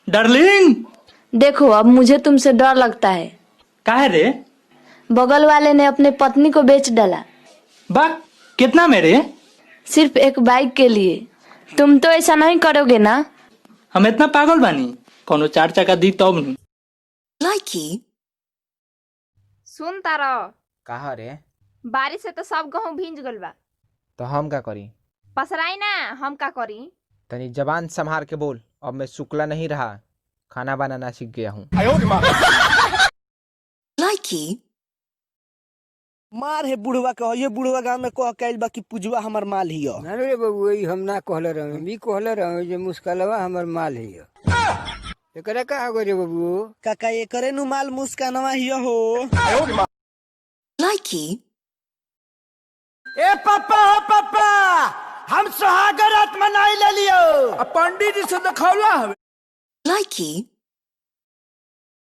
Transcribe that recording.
Darling. देखो अब मुझे तुमसे डर लगता है। काहे रे? बगल वाले ने अपने पत्नी को बेच डाला। बा कितना मेरे? सिर्फ एक बाइक के लिए। तुम तो ऐसा नहीं करोगे ना? हम इतना पागल बानी? कोनो 4 चक्का दी तब नु। लाइकी सुन तारा, कहा रे? बारिश से तो सब गेहूं भींज गल बा। तो हम का करी? पसराई ना, हम का करी? तनी जबान संभार के बोल। अब मैं शुक्ला नहीं रहा, खाना बनाना सीख गया हूँ। लाइकी मार है बुढ़वा कह, ये बुढ़वा गांव में कह कैल बा कि पुजवा हमर माल हियो। अरे रे बाबू, यही हम ना कहले रहे, हम ई कहले रहे जे मुस्कालवा हमर माल हियो। एकरा का हो रे बाबू? काका एकरे नु माल मुस्कानवा हियो हो। लाइकी ए पापा हो पापा, हम सुहागरात मनाई ले लियो। पंडित जी से दिखौला हवे। लाइकी